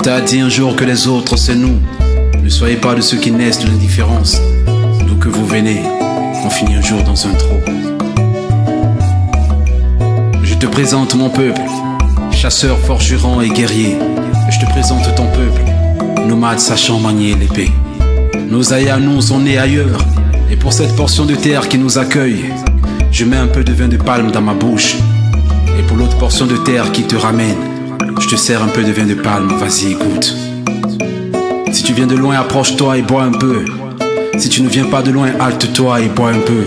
Bouddha a dit un jour que les autres c'est nous. Ne soyez pas de ceux qui naissent de l'indifférence. D'où que vous venez, on finit un jour dans un trou. Je te présente mon peuple, chasseurs, forgerons et guerriers. Je te présente ton peuple, nomades sachant manier l'épée. Nos aïeux à nous sont nés ailleurs, et pour cette portion de terre qui nous accueille, je mets un peu de vin de palme dans ma bouche. Et pour l'autre portion de terre qui te ramène, je te sers un peu de vin de palme, vas-y goûte. Si tu viens de loin, approche-toi et bois un peu. Si tu ne viens pas de loin, halte-toi et bois un peu.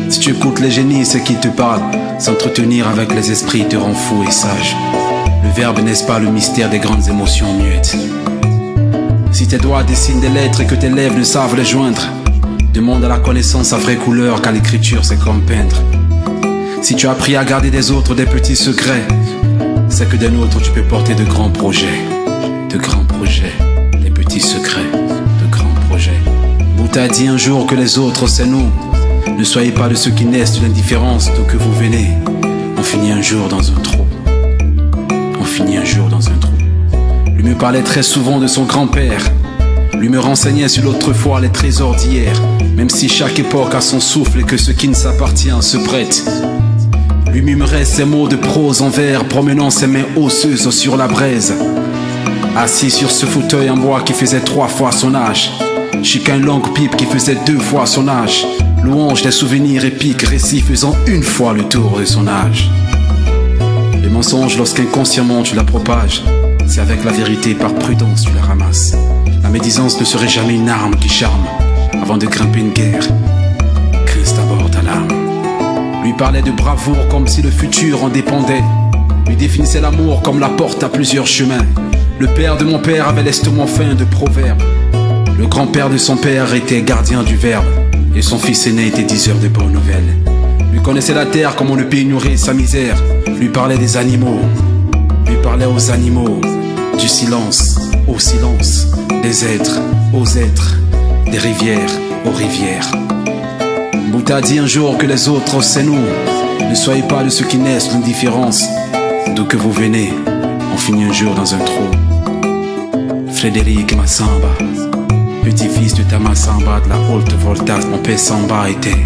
Si tu écoutes les génies, ceux qui te parlent, s'entretenir avec les esprits te rend fou et sage. Le verbe n'est-ce pas le mystère des grandes émotions muettes? Si tes doigts dessinent des lettres et que tes lèvres ne savent les joindre, demande à la connaissance sa vraie couleur, car l'écriture c'est comme peindre. Si tu as appris à garder des autres des petits secrets, c'est que des nôtres tu peux porter de grands projets. De grands projets, des petits secrets, de grands projets. Bouddha a dit un jour que les autres c'est nous. Ne soyez pas de ceux qui naissent de l'indifférence, d'où que vous venez. On finit un jour dans un trou. On finit un jour dans un trou. Lui me parlait très souvent de son grand-père. Lui me renseignait sur l'autrefois, les trésors d'hier. Même si chaque époque a son souffle et que ce qui ne s'appartient se prête. Lui murmurait ses mots de prose en vers, promenant ses mains osseuses sur la braise. Assis sur ce fauteuil en bois qui faisait 3 fois son âge. Chiquant une longue pipe qui faisait 2 fois son âge. Louange des souvenirs épiques, récits faisant 1 fois le tour de son âge. Les mensonges, lorsqu'inconsciemment tu la propages, c'est avec la vérité par prudence tu la ramasses. La médisance ne serait jamais une arme qui charme. Avant de grimper une guerre, grise d'abord ta larme. Lui parlait de bravoure comme si le futur en dépendait. Lui définissait l'amour comme la porte à plusieurs chemins. Le père de mon père avait l'estomac fin de proverbes. Le grand-père de son père était gardien du verbe. Et son fils aîné était diseur de bonnes nouvelles. Lui connaissait la terre comme on ne peut ignorer sa misère. Lui parlait des animaux. Lui parlait aux animaux. Du silence au silence. Des êtres aux êtres. Des rivières aux rivières. Bouddha a dit un jour que les autres c'est nous. Ne soyez pas de ceux qui naissent l'indifférence. D'où que vous venez, on finit un jour dans un trou. Frédéric Massamba, petit-fils de Tama Samba de la haute Volta. Mon père Samba était.